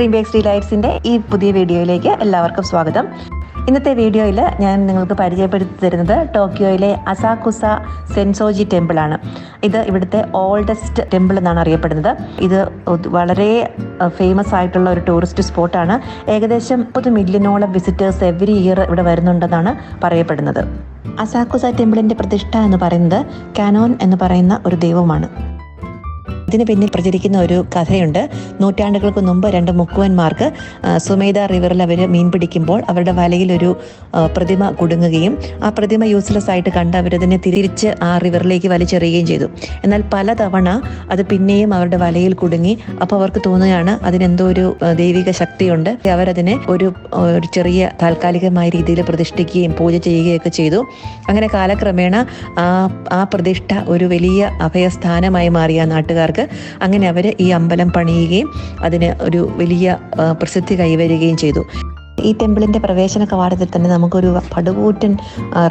Dream bakes ലൈറ്റ്സിൻ്റെ ഈ പുതിയ വീഡിയോയിലേക്ക് എല്ലാവർക്കും സ്വാഗതം. ഇന്നത്തെ വീഡിയോയിൽ ഞാൻ നിങ്ങൾക്ക് പരിചയപ്പെടുത്തി തരുന്നത് ടോക്കിയോയിലെ അസാകുസ സെൻസോജി ടെമ്പിളാണ്. ഇത് ഇവിടുത്തെ ഓൾഡസ്റ്റ് ടെമ്പിൾ എന്നാണ് അറിയപ്പെടുന്നത്. ഇത് വളരെ ഫേമസ് ആയിട്ടുള്ള ഒരു ടൂറിസ്റ്റ് സ്പോട്ടാണ്. ഏകദേശം 30 മില്യണോളം വിസിറ്റേഴ്സ് എവറി ഇയർ ഇവിടെ വരുന്നുണ്ടെന്നാണ് പറയപ്പെടുന്നത്. അസാകുസ ടെമ്പിളിൻ്റെ പ്രതിഷ്ഠ എന്ന് പറയുന്നത് കാനോൻ എന്ന് പറയുന്ന ഒരു ദൈവമാണ്. ഇതിന് പിന്നിൽ പ്രചരിക്കുന്ന ഒരു കഥയുണ്ട്. നൂറ്റാണ്ടുകൾക്ക് മുമ്പ് 2 മുക്കുവന്മാർക്ക് സുമേദ റിവറിൽ അവർ മീൻ പിടിക്കുമ്പോൾ അവരുടെ വലയിലൊരു പ്രതിമ കുടുങ്ങുകയും ആ പ്രതിമ യൂസ്ലെസ് ആയിട്ട് കണ്ട് അവരതിനെ തിരിച്ച് ആ റിവറിലേക്ക് വലിച്ചെറിയുകയും ചെയ്തു. എന്നാൽ പലതവണ അത് പിന്നെയും അവരുടെ വലയിൽ കുടുങ്ങി. അപ്പോൾ അവർക്ക് തോന്നുകയാണ് അതിനെന്തോ ഒരു ദൈവിക ശക്തിയുണ്ട്. അവരതിനെ ഒരു ചെറിയ താൽക്കാലികമായ രീതിയിൽ പ്രതിഷ്ഠിക്കുകയും പൂജ ചെയ്യുകയൊക്കെ ചെയ്തു. അങ്ങനെ കാലക്രമേണ ആ പ്രതിഷ്ഠ ഒരു വലിയ അഭയസ്ഥാനമായി മാറിയ നാട്ടുകാർക്ക്. അങ്ങനെ അവർ ഈ അമ്പലം പണിയുകയും അതിന് ഒരു വലിയ പ്രസിദ്ധി കൈവരുകയും ചെയ്തു. ഈ ടെമ്പിളിൻ്റെ പ്രവേശന കവാടത്തിൽ തന്നെ നമുക്കൊരു പടുകൂറ്റൻ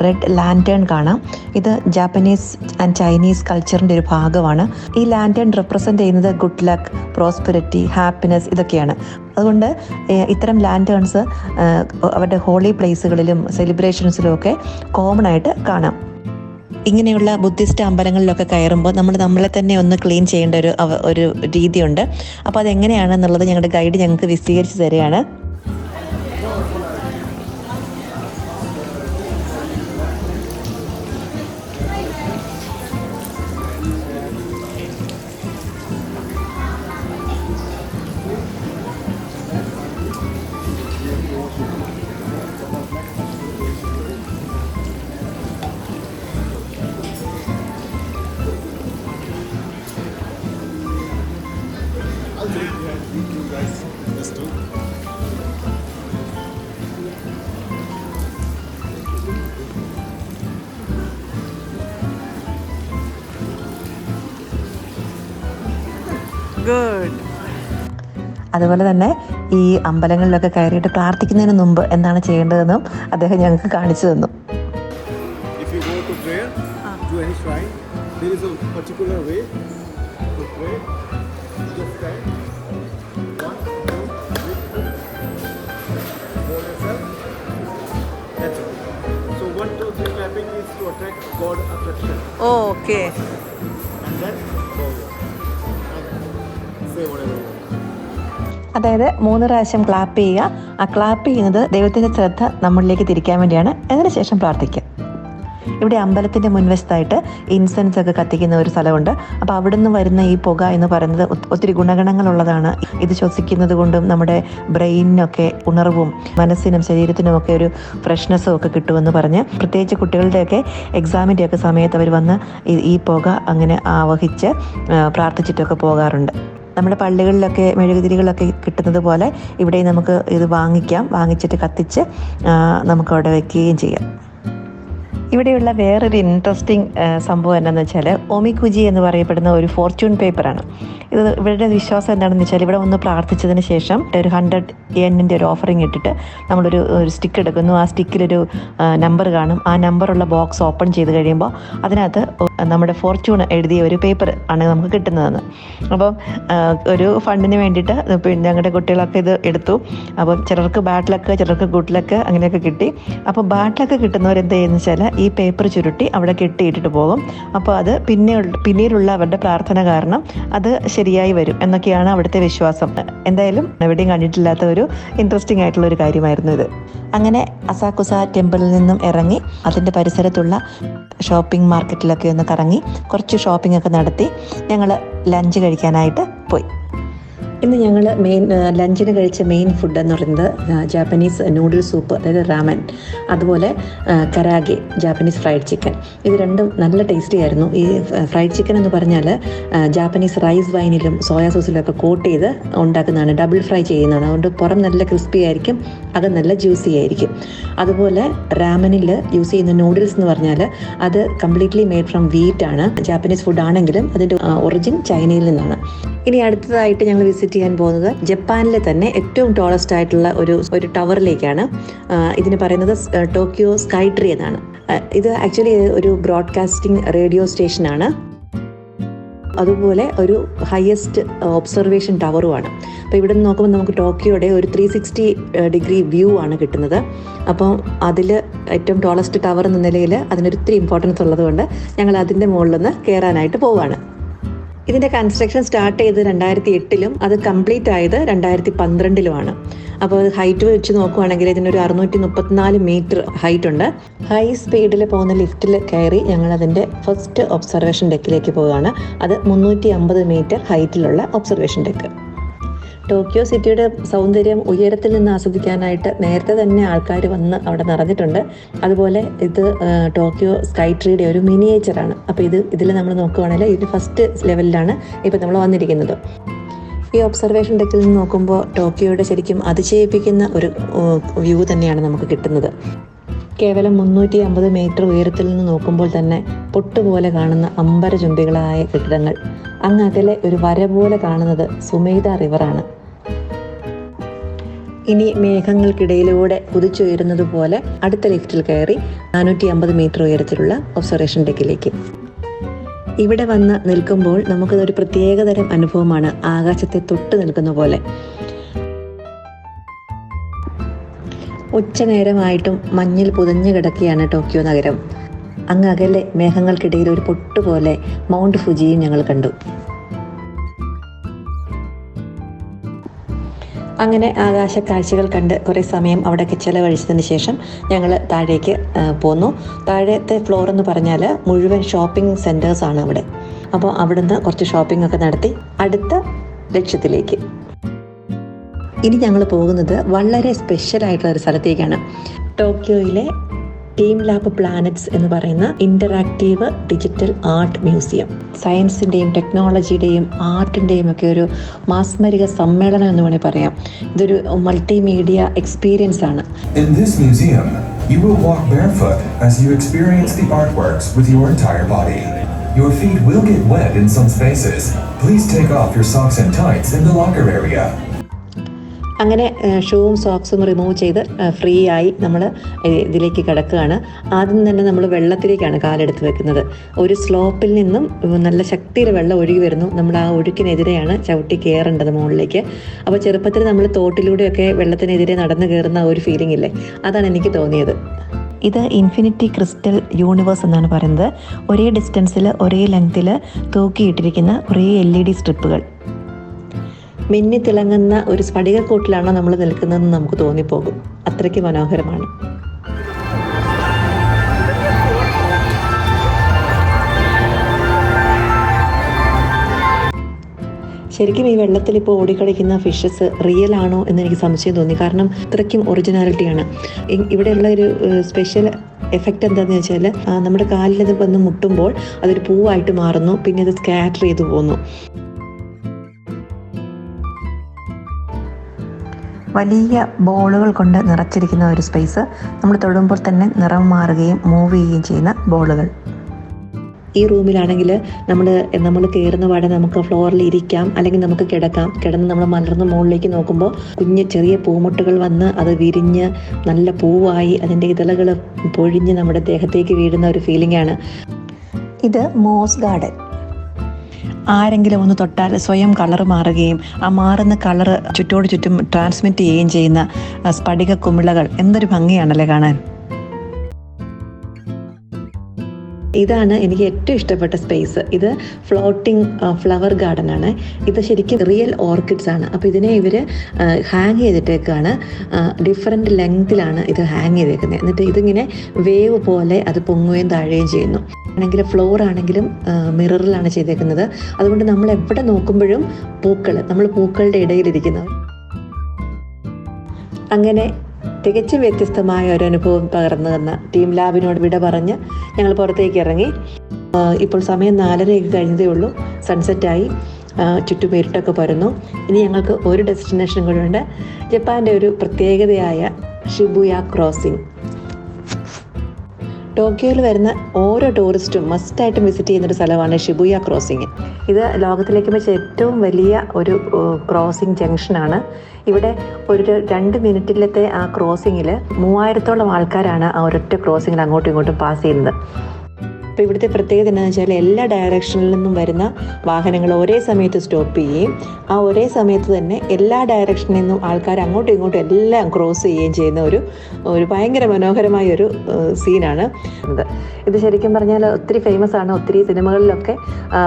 റെഡ് ലാൻറ്റേൺ കാണാം. ഇത് ജാപ്പനീസ് ആൻഡ് ചൈനീസ് കൾച്ചറിൻ്റെ ഒരു ഭാഗമാണ്. ഈ ലാൻറ്റേൺ റെപ്രസെൻ്റ് ചെയ്യുന്നത് ഗുഡ് ലക്ക്, പ്രോസ്പെരിറ്റി, ഹാപ്പിനെസ് ഇതൊക്കെയാണ്. അതുകൊണ്ട് ഇത്തരം ലാൻറ്റേൺസ് അവരുടെ ഹോളി പ്ലേസുകളിലും സെലിബ്രേഷൻസിലും ഒക്കെ കോമൺ ആയിട്ട് കാണാം. ഇങ്ങനെയുള്ള ബുദ്ധിസ്റ്റ് അമ്പലങ്ങളിലൊക്കെ കയറുമ്പോൾ നമ്മളെ തന്നെ ഒന്ന് ക്ലീൻ ചെയ്യേണ്ട ഒരു രീതിയുണ്ട്. അപ്പോൾ അതെങ്ങനെയാണെന്നുള്ളത് ഞങ്ങളുടെ ഗൈഡ് ഞങ്ങൾക്ക് വിശദീകരിച്ച് തരികയാണ്. അതുപോലെ തന്നെ ഈ അമ്പലങ്ങളിലൊക്കെ കയറിയിട്ട് പ്രാർത്ഥിക്കുന്നതിന് മുമ്പ് എന്താണ് ചെയ്യേണ്ടതെന്നും അദ്ദേഹം ഞങ്ങൾക്ക് കാണിച്ചു തന്നു. ഓക്കെ. അതായത് 3 പ്രാവശ്യം ക്ലാപ്പ് ചെയ്യുക. ആ ക്ലാപ്പ് ചെയ്യുന്നത് ദൈവത്തിൻ്റെ ശ്രദ്ധ നമ്മളിലേക്ക് തിരിക്കാൻ വേണ്ടിയാണ്. അതിനുശേഷം പ്രാർത്ഥിക്കുക. ഇവിടെ അമ്പലത്തിൻ്റെ മുൻവശത്തായിട്ട് ഇൻസെൻസ് ഒക്കെ കത്തിക്കുന്ന ഒരു സ്ഥലമുണ്ട്. അപ്പോൾ അവിടെ നിന്ന് വരുന്ന ഈ പുക എന്ന് പറയുന്നത് ഒത്തിരി ഗുണഗണങ്ങളുള്ളതാണ്. ഇത് ശ്വസിക്കുന്നത് കൊണ്ടും നമ്മുടെ ബ്രെയിനിനൊക്കെ ഉണർവും മനസ്സിനും ശരീരത്തിനും ഒക്കെ ഒരു ഫ്രഷ്നെസ്സും ഒക്കെ കിട്ടുമെന്ന് പറഞ്ഞ് പ്രത്യേകിച്ച് കുട്ടികളുടെയൊക്കെ എക്സാമിൻ്റെയൊക്കെ സമയത്ത് അവർ വന്ന് ഈ പുക അങ്ങനെ ആവഹിച്ച് പ്രാർത്ഥിച്ചിട്ടൊക്കെ പോകാറുണ്ട്. നമ്മുടെ പള്ളികളിലൊക്കെ മെഴുകുതിരികളൊക്കെ കിട്ടുന്നത് പോലെ ഇവിടെ നമുക്ക് ഇത് വാങ്ങിച്ചിട്ട് കത്തിച്ച് നമുക്കവിടെ വയ്ക്കുകയും ചെയ്യാം. ഇവിടെയുള്ള വേറൊരു ഇൻട്രസ്റ്റിംഗ് സംഭവം എന്താണെന്ന് വെച്ചാൽ ഒമിക്കുജി എന്ന് പറയപ്പെടുന്ന ഒരു ഫോർച്യൂൺ പേപ്പറാണ്. ഇത് ഇവരുടെ വിശ്വാസം എന്താണെന്ന് വെച്ചാൽ ഇവിടെ ഒന്ന് പ്രാർത്ഥിച്ചതിന് ശേഷം ഒരു 100 യെന്നിൻ്റെ ഒരു ഓഫറിങ് ഇട്ടിട്ട് നമ്മളൊരു സ്റ്റിക്ക് എടുക്കുന്നു. ആ സ്റ്റിക്കിലൊരു നമ്പർ കാണും. ആ നമ്പറുള്ള ബോക്സ് ഓപ്പൺ ചെയ്ത് കഴിയുമ്പോൾ അതിനകത്ത് നമ്മുടെ ഫോർച്യൂൺ എഴുതിയ ഒരു പേപ്പർ ആണ് നമുക്ക് കിട്ടുന്നതെന്ന്. അപ്പം ഒരു ഫണ്ടിന് വേണ്ടിയിട്ട് ഞങ്ങളുടെ കുട്ടികളൊക്കെ ഇത് എടുത്തു. അപ്പം ചിലർക്ക് ബാഡ് ലക്ക്, ചിലർക്ക് ഗുഡ് ലക്ക് അങ്ങനെയൊക്കെ കിട്ടി. അപ്പോൾ ബാഡ് ലക്ക് കിട്ടുന്നവരെന്ത് ചെയ്യുന്നത് വെച്ചാൽ ഈ പേപ്പർ ചുരുട്ടി അവിടെ കെട്ടിയിട്ടിട്ട് പോകും. അപ്പോൾ അത് പിന്നീടുള്ള അവരുടെ പ്രാർത്ഥന കാരണം അത് ശരിയായി വരും എന്നൊക്കെയാണ് അവിടുത്തെ വിശ്വാസം. എന്തായാലും എവിടെയും കണ്ടിട്ടില്ലാത്ത ഒരു ഇൻട്രസ്റ്റിംഗ് ആയിട്ടുള്ള ഒരു കാര്യമായിരുന്നു ഇത്. അങ്ങനെ അസാകുസ ടെമ്പിളിൽ നിന്നും ഇറങ്ങി അതിൻ്റെ പരിസരത്തുള്ള ഷോപ്പിംഗ് മാർക്കറ്റിലൊക്കെ ഒന്ന് കറങ്ങി കുറച്ച് ഷോപ്പിംഗ് ഒക്കെ നടത്തി ഞങ്ങൾ ലഞ്ച് കഴിക്കാനായിട്ട് പോയി. ഇന്ന് ഞങ്ങൾ ലഞ്ചിന് കഴിച്ച മെയിൻ ഫുഡ് എന്ന് പറയുന്നത് ജാപ്പനീസ് നൂഡിൽ സൂപ്പ്, അതായത് റാമൻ, അതുപോലെ കരാഗെ, ജാപ്പനീസ് ഫ്രൈഡ് ചിക്കൻ. ഇത് രണ്ടും നല്ല ടേസ്റ്റി ആയിരുന്നു. ഈ ഫ്രൈഡ് ചിക്കൻ എന്ന് പറഞ്ഞാൽ ജാപ്പനീസ് റൈസ് വൈനിലും സോയാ സോസിലും ഒക്കെ കോട്ട് ചെയ്ത് ഉണ്ടാക്കുന്നതാണ്, ഡബിൾ ഫ്രൈ ചെയ്യുന്നതാണ്. അതുകൊണ്ട് പുറം നല്ല ക്രിസ്പി ആയിരിക്കും, അത് നല്ല ജ്യൂസി ആയിരിക്കും. അതുപോലെ റാമനിൽ യൂസ് ചെയ്യുന്ന നൂഡിൽസ് എന്ന് പറഞ്ഞാൽ അത് കംപ്ലീറ്റ്ലി മെയ്ഡ് ഫ്രം വീറ്റ് ആണ്. ജാപ്പനീസ് ഫുഡ് ആണെങ്കിലും അതിൻ്റെ ഒറിജിൻ ചൈനയിൽ നിന്നാണ്. ഇനി അടുത്തതായിട്ട് ഞങ്ങൾ വിസിറ്റ് ചെയ്യാൻ പോകുന്നത് ജപ്പാനിലെ തന്നെ ഏറ്റവും ടോളസ്റ്റ് ആയിട്ടുള്ള ഒരു ടവറിലേക്കാണ്. ഇതിന് പറയുന്നത് ടോക്കിയോ സ്കൈ ട്രീ എന്നാണ്. ഇത് ആക്ച്വലി ഒരു ബ്രോഡ്കാസ്റ്റിംഗ് റേഡിയോ സ്റ്റേഷനാണ്. അതുപോലെ ഒരു ഹയസ്റ്റ് ഒബ്സർവേഷൻ ടവറുമാണ്. അപ്പോൾ ഇവിടെ നിന്ന് നോക്കുമ്പോൾ നമുക്ക് ടോക്കിയോയുടെ ഒരു 360 ഡിഗ്രി വ്യൂ ആണ് കിട്ടുന്നത്. അപ്പോൾ അതിൽ ഏറ്റവും ടോളസ്റ്റ് ടവർ എന്ന നിലയിൽ അതിനൊരു ഇത്തിരി ഇമ്പോർട്ടൻസ് ഉള്ളതുകൊണ്ട് ഞങ്ങൾ അതിൻ്റെ മുകളിലൊന്ന് കയറാനായിട്ട് പോവുകയാണ്. ഇതിൻ്റെ കൺസ്ട്രക്ഷൻ സ്റ്റാർട്ട് ചെയ്ത് 2008 അത് കംപ്ലീറ്റ് ആയത് 2012 അപ്പോൾ ഹൈറ്റ് വെച്ച് നോക്കുവാണെങ്കിൽ ഇതിനൊരു 634 മീറ്റർ ഹൈറ്റ് ഉണ്ട്. ഹൈ സ്പീഡിൽ പോകുന്ന ലിഫ്റ്റിൽ കയറി ഞങ്ങൾ അതിൻ്റെ ഫസ്റ്റ് ഒബ്സർവേഷൻ ഡെക്കിലേക്ക് പോവുകയാണ്. അത് 350 മീറ്റർ ഹൈറ്റിലുള്ള ഒബ്സർവേഷൻ ഡെക്ക്. ടോക്കിയോ സിറ്റിയുടെ സൗന്ദര്യം ഉയരത്തിൽ നിന്ന് ആസ്വദിക്കാനായിട്ട് നേരത്തെ തന്നെ ആൾക്കാർ വന്ന് അവിടെ നിറഞ്ഞിട്ടുണ്ട്. അതുപോലെ ഇത് ടോക്കിയോ സ്കൈ ട്രീയുടെ ഒരു മിനിയേച്ചറാണ്. അപ്പോൾ ഇതിൽ നമ്മൾ നോക്കുകയാണെങ്കിൽ ഇത് ഫസ്റ്റ് ലെവലിലാണ് ഇപ്പോൾ നമ്മൾ വന്നിരിക്കുന്നത്. ഈ ഒബ്സർവേഷൻ ഡെക്കിൽ നിന്ന് നോക്കുമ്പോൾ ടോക്കിയോയുടെ ശരിക്കും അതിശയിപ്പിക്കുന്ന ഒരു വ്യൂ തന്നെയാണ് നമുക്ക് കിട്ടുന്നത്. കേവലം 350 മീറ്റർ ഉയരത്തിൽ നിന്ന് നോക്കുമ്പോൾ തന്നെ പൊട്ടുപോലെ കാണുന്ന അമ്പരചുംബികളായ കെട്ടിടങ്ങൾ. അങ്ങകലെ ഒരു വര പോലെ കാണുന്നത് സുമേധ റിവറാണ്. ഇനി മേഘങ്ങൾക്കിടയിലൂടെ കുതിച്ചുയരുന്നത് പോലെ അടുത്ത ലിഫ്റ്റിൽ കയറി 450 മീറ്റർ ഉയരത്തിലുള്ള ഒബ്സർവേഷൻ ഡെക്കിലേക്ക്. ഇവിടെ വന്ന് നിൽക്കുമ്പോൾ നമുക്കതൊരു പ്രത്യേകതരം അനുഭവമാണ്, ആകാശത്തെ തൊട്ട് നിൽക്കുന്ന പോലെ. ഉച്ചനേരമായിട്ടും മഞ്ഞിൽ പുതഞ്ഞു കിടക്കുകയാണ് ടോക്കിയോ നഗരം. അങ്ങകലെ മേഘങ്ങൾക്കിടയിൽ ഒരു പൊട്ടുപോലെ മൗണ്ട് ഫുജിയും ഞങ്ങൾ കണ്ടു. അങ്ങനെ ആകാശ കാഴ്ചകൾ കണ്ട് കുറേ സമയം അവിടെയൊക്കെ ചിലവഴിച്ചതിന് ശേഷം ഞങ്ങൾ താഴേക്ക് പോന്നു. താഴത്തെ ഫ്ലോർ എന്ന് പറഞ്ഞാൽ മുഴുവൻ ഷോപ്പിംഗ് സെൻറ്റേഴ്സാണ് അവിടെ. അപ്പോൾ അവിടുന്ന് കുറച്ച് ഷോപ്പിംഗ് ഒക്കെ നടത്തി അടുത്ത ലക്ഷ്യത്തിലേക്ക്. ഇനി ഞങ്ങൾ പോകുന്നത് വളരെ സ്പെഷ്യലായിട്ടുള്ള ഒരു സ്ഥലത്തേക്കാണ്. ടോക്കിയോയിലെ ടീം ലാബ് പ്ലാനറ്റ്സ് എന്ന് പറയുന്ന ഇൻ്ററാക്റ്റീവ് ഡിജിറ്റൽ ആർട്ട് മ്യൂസിയം. സയൻസിൻ്റെയും ടെക്നോളജിയുടെയും ആർട്ടിൻ്റെയും ഒക്കെ ഒരു മാസ്മരിക സമ്മേളനം എന്ന് വേണമെങ്കിൽ പറയാം. ഇതൊരു മൾട്ടിമീഡിയ എക്സ്പീരിയൻസ് ആണ്. In this museum, you will walk barefoot as you experience the artworks with your entire body. Your feet will get wet in some spaces. Please take off your socks and tights in the locker area. അങ്ങനെ ഷൂവും സോക്സും remove ചെയ്ത് free ആയി നമ്മൾ ഇതിലേക്ക് കിടക്കുകയാണ്. ആദ്യം തന്നെ നമ്മൾ വെള്ളത്തിലേക്കാണ് കാലെടുത്ത് വെക്കുന്നത്. ഒരു സ്ലോപ്പിൽ നിന്നും നല്ല ശക്തിയിൽ വെള്ളം ഒഴുകി വരുന്നു. നമ്മൾ ആ ഒഴുക്കിനെതിരെയാണ് ചവിട്ടി കയറേണ്ടത് മുകളിലേക്ക്. അപ്പോൾ ചെറുപ്പത്തിൽ നമ്മൾ തോട്ടിലൂടെയൊക്കെ വെള്ളത്തിനെതിരെ നടന്നു കയറുന്ന ഒരു ഫീലിംഗ് ഇല്ലേ, അതാണ് എനിക്ക് തോന്നിയത്. ഇത് ഇൻഫിനിറ്റി ക്രിസ്റ്റൽ യൂണിവേഴ്സ് എന്നാണ് പറയുന്നത്. ഒരേ ഡിസ്റ്റൻസിൽ ഒരേ ലെങ്ത്തിൽ തൂക്കിയിട്ടിരിക്കുന്ന കുറേ LED സ്ട്രിപ്പുകൾ. മിന്നി തിളങ്ങുന്ന ഒരു സ്ഫടികക്കൂട്ടിലാണോ നമ്മൾ നിൽക്കുന്നതെന്ന് നമുക്ക് തോന്നിപ്പോകും. അത്രയ്ക്ക് മനോഹരമാണ്. ശരിക്കും ഈ വെള്ളത്തിൽ ഇപ്പോൾ ഓടിക്കളിക്കുന്ന ഫിഷസ് റിയൽ ആണോ എന്ന് എനിക്ക് സംശയം തോന്നി. കാരണം അത്രയ്ക്കും ഒറിജിനാലിറ്റിയാണ്. ഇവിടെയുള്ള ഒരു സ്പെഷ്യൽ എഫക്റ്റ് എന്താണെന്ന് വെച്ചാൽ നമ്മുടെ കാലിൽ ഇത് വന്ന് മുട്ടുമ്പോൾ അതൊരു പൂവായിട്ട് മാറുന്നു, പിന്നെ അത് സ്കാറ്റർ ചെയ്തു പോകുന്നു. വലിയ ബോളുകൾ കൊണ്ട് നിറച്ചിരിക്കുന്ന ഒരു സ്പേസ്. നമ്മൾ തൊടുമ്പോൾ തന്നെ നിറം മാറുകയും മൂവ് ചെയ്യുകയും ചെയ്യുന്ന ബോളുകൾ. ഈ റൂമിലാണെങ്കിൽ നമ്മൾ കയറുന്ന പാടെ നമുക്ക് ഫ്ലോറിൽ ഇരിക്കാം, അല്ലെങ്കിൽ നമുക്ക് കിടക്കാം. കിടന്ന് നമ്മൾ മലർന്ന് മുകളിലേക്ക് നോക്കുമ്പോൾ കുഞ്ഞ് ചെറിയ പൂമുട്ടുകൾ വന്ന് അത് വിരിഞ്ഞ് നല്ല പൂവായി അതിൻ്റെ ഇതളുകൾ പൊഴിഞ്ഞ് നമ്മുടെ ദേഹത്തേക്ക് വീഴുന്ന ഒരു ഫീലിംഗ് ആണ്. ഇത് മോസ് ഗാർഡൻ. ആരെങ്കിലും ഒന്ന് തൊട്ടാൽ സ്വയം കളർ മാറുകയും ആ മാറുന്ന കളർ ചുറ്റോട് ചുറ്റും ട്രാൻസ്മിറ്റ് ചെയ്യുകയും ചെയ്യുന്ന സ്ഫടിക കുമിളകൾ. എന്തൊരു ഭംഗിയാണല്ലേ കാണാൻ. ഇതാണ് എനിക്ക് ഏറ്റവും ഇഷ്ടപ്പെട്ട സ്പേസ്. ഇത് ഫ്ലോട്ടിംഗ് ഫ്ലവർ ഗാർഡൻ ആണ്. ഇത് ശരിക്കും റിയൽ ഓർക്കിഡ്സ് ആണ്. അപ്പോൾ ഇതിനെ ഇവർ ഹാങ് ചെയ്തിട്ടേക്കാണ്. ഡിഫറെൻറ്റ് ലെങ്തിലാണ് ഇത് ഹാങ് ചെയ്തേക്കുന്നത്. എന്നിട്ട് ഇതിങ്ങനെ വേവ് പോലെ അത് പൊങ്ങുകയും താഴുകയും ചെയ്യുന്നു. ആണെങ്കിൽ ഫ്ലോർ ആണെങ്കിലും മിററിലാണ് ചെയ്തേക്കുന്നത്. അതുകൊണ്ട് നമ്മൾ എവിടെ നോക്കുമ്പോഴും നമ്മൾ പൂക്കളുടെ ഇടയിലിരിക്കുന്നത്. അങ്ങനെ തികച്ചും വ്യത്യസ്തമായ ഒരു അനുഭവം പകർന്നു തന്ന ടീം ലാബിനോട് വിട പറഞ്ഞ് ഞങ്ങൾ പുറത്തേക്ക് ഇറങ്ങി. ഇപ്പോൾ സമയം 4:30 കഴിഞ്ഞതേ ഉള്ളൂ. സൺസെറ്റായി, ചുറ്റും ഇരുട്ടൊക്കെ പരന്നു. ഇനി ഞങ്ങൾക്ക് ഒരു ഡെസ്റ്റിനേഷൻ കൂടെ ഉണ്ട്. ജപ്പാൻ്റെ ഒരു പ്രത്യേകതയായ ഷിബുയ ക്രോസിംഗ്. ടോക്കിയോയിൽ വരുന്ന ഓരോ ടൂറിസ്റ്റും മസ്റ്റായിട്ടും വിസിറ്റ് ചെയ്യുന്നൊരു സ്ഥലമാണ് ഷിബുയ ക്രോസിംഗ്. ഇത് ലോകത്തിലേക്ക് വെച്ച് ഏറ്റവും വലിയ ഒരു ക്രോസിംഗ് ജംഗ്ഷനാണ്. ഇവിടെ ഒരു 2 മിനിറ്റിലത്തെ ആ ക്രോസിങ്ങിൽ 3000-ഓളം ആൾക്കാരാണ് ആ ഒരൊറ്റ ക്രോസിങ്ങിൽ അങ്ങോട്ടും ഇങ്ങോട്ടും പാസ് ചെയ്യുന്നത്. അപ്പോൾ ഇവിടുത്തെ പ്രത്യേകത എന്താണെന്ന് വെച്ചാൽ എല്ലാ ഡയറക്ഷനിൽ നിന്നും വരുന്ന വാഹനങ്ങൾ ഒരേ സമയത്ത് സ്റ്റോപ്പ് ചെയ്യുകയും ആ ഒരേ സമയത്ത് തന്നെ എല്ലാ ഡയറക്ഷനിൽ നിന്നും ആൾക്കാർ അങ്ങോട്ടും ഇങ്ങോട്ടും എല്ലാം ക്രോസ് ചെയ്യുകയും ചെയ്യുന്ന ഒരു ഭയങ്കര മനോഹരമായ ഒരു സീനാണ് ഇത്. ശരിക്കും പറഞ്ഞാൽ ഒത്തിരി ഫേമസ് ആണ്, ഒത്തിരി സിനിമകളിലൊക്കെ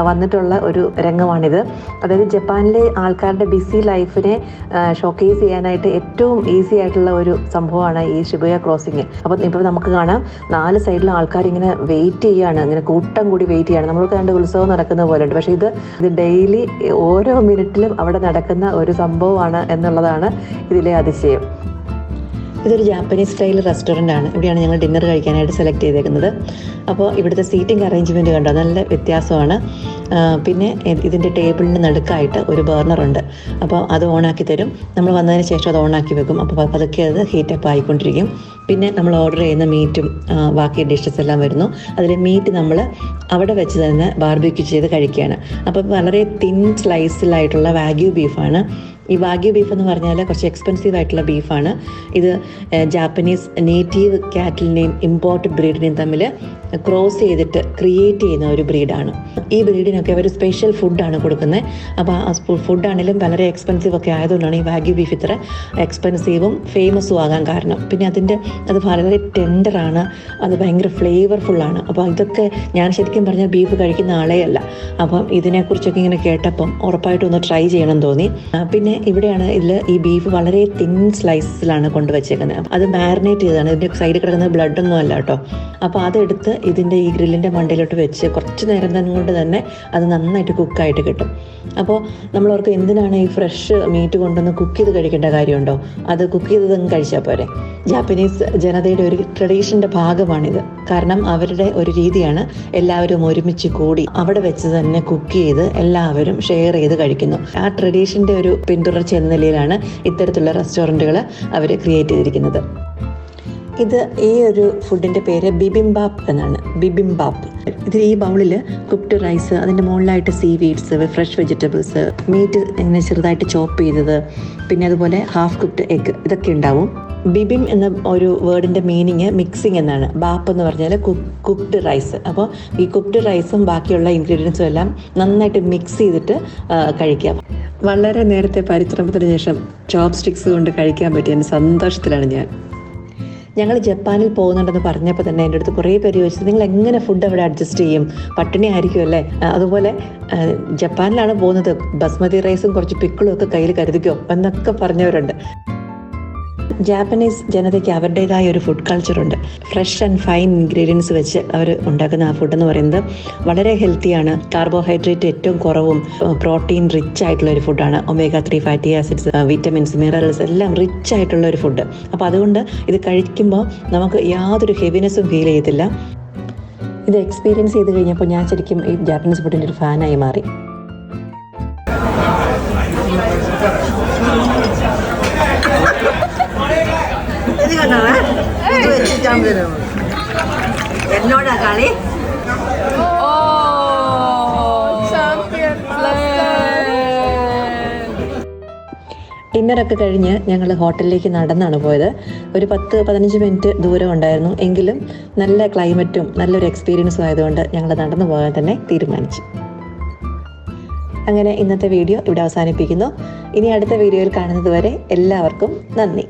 വന്നിട്ടുള്ള ഒരു രംഗമാണിത്. അതായത് ജപ്പാനിലെ ആൾക്കാരുടെ ബിസി ലൈഫിനെ ഷോക്കേസ് ചെയ്യാനായിട്ട് ഏറ്റവും ഈസി ആയിട്ടുള്ള ഒരു സംഭവമാണ് ഈ ഷിബുയ ക്രോസിങ്. അപ്പം ഇപ്പോൾ നമുക്ക് കാണാം 4 സൈഡിലും ആൾക്കാർ ഇങ്ങനെ വെയിറ്റ് ചെയ്യുകയാണ്, ഇങ്ങനെ കൂട്ടം കൂടി വെയിറ്റ് ചെയ്യാണ്. നമ്മൾക്ക് കണ്ട് ഉത്സവം നടക്കുന്ന പോലെ ഉണ്ട്. പക്ഷേ ഇത് ഡെയിലി ഓരോ മിനിറ്റിലും അവിടെ നടക്കുന്ന ഒരു സംഭവമാണ് എന്നുള്ളതാണ് ഇതിലെ അതിശയം. ഇതൊരു ജാപ്പനീസ് സ്റ്റൈൽ റെസ്റ്റോറൻ്റ് ആണ്. ഇവിടെയാണ് ഞങ്ങൾ ഡിന്നർ കഴിക്കാനായിട്ട് സെലക്ട് ചെയ്തേക്കുന്നത്. അപ്പോൾ ഇവിടുത്തെ സീറ്റിംഗ് അറേഞ്ച്മെൻറ്റ് കണ്ടോ, നല്ല വ്യത്യാസമാണ്. പിന്നെ ഇതിൻ്റെ ടേബിളിന് നടുക്കായിട്ട് ഒരു ബർണറുണ്ട്. അപ്പോൾ അത് ഓണാക്കി തരും. നമ്മൾ വന്നതിന് ശേഷം അത് ഓണാക്കി വെക്കും. അപ്പോൾ പതുക്കെ അത് ഹീറ്റപ്പ് ആയിക്കൊണ്ടിരിക്കും. പിന്നെ നമ്മൾ ഓർഡർ ചെയ്യുന്ന മീറ്റും ബാക്കി ഡിഷസ് എല്ലാം വരുന്നു. അതിൽ മീറ്റ് നമ്മൾ അവിടെ വെച്ച് തന്നെ ബാർബിക്യൂ ചെയ്ത് കഴിക്കുകയാണ്. അപ്പോൾ വളരെ തിൻ സ്ലൈസിലായിട്ടുള്ള വാഗ്യൂ ബീഫാണ്. ഈ വാഗ്യൂ ബീഫ് എന്ന് പറഞ്ഞാൽ കുറച്ച് എക്സ്പെൻസീവ് ആയിട്ടുള്ള ബീഫാണ്. ഇത് ജാപ്പനീസ് നേറ്റീവ് കാറ്റിലിനെയും ഇമ്പോർട്ട് ബ്രീഡിനെയും തമ്മിൽ ക്രോസ് ചെയ്തിട്ട് ക്രിയേറ്റ് ചെയ്യുന്ന ഒരു ബ്രീഡാണ്. ഈ ബ്രീഡിനൊക്കെ അവർ സ്പെഷ്യൽ ഫുഡാണ് കൊടുക്കുന്നത്. അപ്പോൾ ആ ഫുഡാണെങ്കിലും വളരെ എക്സ്പെൻസീവ് ഒക്കെ ആയതുകൊണ്ടാണ് ഈ വാഗ്യൂ ബീഫ് ഇത്ര എക്സ്പെൻസീവും ഫേമസും ആകാൻ കാരണം. പിന്നെ അത് വളരെ ടെൻഡറാണ്, അത് ഭയങ്കര ഫ്ലേവർഫുള്ളാണ്. അപ്പോൾ ഇതൊക്കെ ഞാൻ ശരിക്കും പറഞ്ഞാൽ ബീഫ് കഴിക്കുന്ന ആളേ അല്ല. അപ്പം ഇതിനെക്കുറിച്ചൊക്കെ ഇങ്ങനെ കേട്ടപ്പം ഉറപ്പായിട്ടും ഒന്ന് ട്രൈ ചെയ്യണം തോന്നി. പിന്നെ ഇവിടെയാണ് ഈ ബീഫ് വളരെ തിൻ സ്ലൈസിലാണ് കൊണ്ടുവച്ചേക്കുന്നത്. അത് മാരിനേറ്റ് ചെയ്തതാണ്. ഇതിൻ്റെ സൈഡിൽ കിടക്കുന്ന ബ്ലഡൊന്നും അല്ല കേട്ടോ. അപ്പോൾ അതെടുത്ത് ഇതിൻ്റെ ഈ ഗ്രില്ലിൻ്റെ മണ്ടയിലോട്ട് വെച്ച് കുറച്ച് നേരം കൊണ്ട് തന്നെ അത് നന്നായിട്ട് കുക്കായിട്ട് കിട്ടും. അപ്പോൾ നമ്മളവർക്ക് എന്തിനാണ് ഈ ഫ്രഷ് മീറ്റ് കൊണ്ടൊന്ന് കുക്ക് ചെയ്ത് കഴിക്കേണ്ട കാര്യമുണ്ടോ? അത് കുക്ക് ചെയ്തതങ്ങ് കഴിച്ചാൽ പോരെ. ജാപ്പനീസ് ജനതയുടെ ഒരു ട്രഡീഷൻ്റെ ഭാഗമാണിത്. കാരണം അവരുടെ ഒരു രീതിയാണ് എല്ലാവരും ഒരുമിച്ച് കൂടി അവിടെ വെച്ച് തന്നെ കുക്ക് ചെയ്ത് എല്ലാവരും ഷെയർ ചെയ്ത് കഴിക്കുന്നു. ആ ട്രഡീഷൻ്റെ ഒരു പിന്തുടർച്ച എന്ന നിലയിലാണ് ഇത്തരത്തിലുള്ള റെസ്റ്റോറൻറ്റുകൾ അവർ ക്രിയേറ്റ് ചെയ്തിരിക്കുന്നത്. ഈ ഒരു ഫുഡിൻ്റെ പേര് ബിബിംബാപ്പ് എന്നാണ്. ബിബിംബാപ്പ്. ഈ ബൗളിൽ കുക്ക്ഡ് റൈസ്, അതിൻ്റെ മുകളിലായിട്ട് സീവീഡ്സ്, ഫ്രഷ് വെജിറ്റബിൾസ്, മീറ്റ് ഇങ്ങനെ ചെറുതായിട്ട് ചോപ്പ് ചെയ്തത്, പിന്നെ അതുപോലെ ഹാഫ് കുക്ക്ഡ് എഗ്, ഇതൊക്കെ ഉണ്ടാവും. ബിബിം എന്ന ഒരു വേർഡിൻ്റെ മീനിങ് മിക്സിങ് എന്നാണ്. ബാപ്പ് എന്ന് പറഞ്ഞാൽ കുക്ക്ഡ് റൈസ്. അപ്പോൾ ഈ കുക്ക്ഡ് റൈസും ബാക്കിയുള്ള ഇൻഗ്രീഡിയൻസും എല്ലാം നന്നായിട്ട് മിക്സ് ചെയ്തിട്ട് കഴിക്കാം. വളരെ നേരത്തെ പരിശ്രമത്തിന് ശേഷം ചോപ്പ് സ്റ്റിക്സ് കൊണ്ട് കഴിക്കാൻ പറ്റിയ സന്തോഷത്തിലാണ് ഞാൻ. ഞങ്ങൾ ജപ്പാനിൽ പോകുന്നുണ്ടെന്ന് പറഞ്ഞപ്പോൾ തന്നെ എൻ്റെ അടുത്ത് കുറേ പേര് ചോദിച്ചത്, നിങ്ങൾ എങ്ങനെ ഫുഡ് അവിടെ അഡ്ജസ്റ്റ് ചെയ്യും, പട്ടിണി ആയിരിക്കും അല്ലേ? അതുപോലെ ജപ്പാനിലാണ് പോകുന്നത്, ബസ്മതി റൈസും കുറച്ച് പിക്കിളും ഒക്കെ കയ്യിൽ കരുതിക്കോ എന്നൊക്കെ പറഞ്ഞവരുണ്ട്. ജാപ്പനീസ് ജനതയ്ക്ക് അവരുടേതായ ഒരു ഫുഡ് കൾച്ചറുണ്ട്. ഫ്രഷ് ആൻഡ് ഫൈൻ ഇൻഗ്രീഡിയൻസ് വെച്ച് അവർ ഉണ്ടാക്കുന്ന ആ ഫുഡ് എന്ന് പറയുന്നത് വളരെ ഹെൽത്തിയാണ്. കാർബോഹൈഡ്രേറ്റ് ഏറ്റവും കുറവും പ്രോട്ടീൻ റിച്ച് ആയിട്ടുള്ള ഒരു ഫുഡാണ്. omega-3 fatty acids, vitamins, minerals എല്ലാം റിച്ച് ആയിട്ടുള്ള ഒരു ഫുഡ്. അപ്പോൾ അതുകൊണ്ട് ഇത് കഴിക്കുമ്പോൾ നമുക്ക് യാതൊരു ഹെവിനെസ്സും ഫീൽ ചെയ്യത്തില്ല. ഇത് എക്സ്പീരിയൻസ് ചെയ്ത് കഴിഞ്ഞപ്പോൾ ഞാൻ ശരിക്കും ഈ ജാപ്പനീസ് ഫുഡിൻ്റെ ഒരു ഫാനായി മാറി. എന്നോടാ കളി. ഡിന്നറൊക്കെ കഴിഞ്ഞ് ഞങ്ങൾ ഹോട്ടലിലേക്ക് നടന്നാണ് പോയത്. ഒരു 10-15 മിനിറ്റ് ദൂരം ഉണ്ടായിരുന്നു. എങ്കിലും നല്ല ക്ലൈമറ്റും നല്ലൊരു എക്സ്പീരിയൻസും ആയതുകൊണ്ട് ഞങ്ങൾ നടന്നു പോകാൻ തന്നെ തീരുമാനിച്ചു. അങ്ങനെ ഇന്നത്തെ വീഡിയോ ഇവിടെ അവസാനിപ്പിക്കുന്നു. ഇനി അടുത്ത വീഡിയോയിൽ കാണുന്നത് വരെ എല്ലാവർക്കും നന്ദി.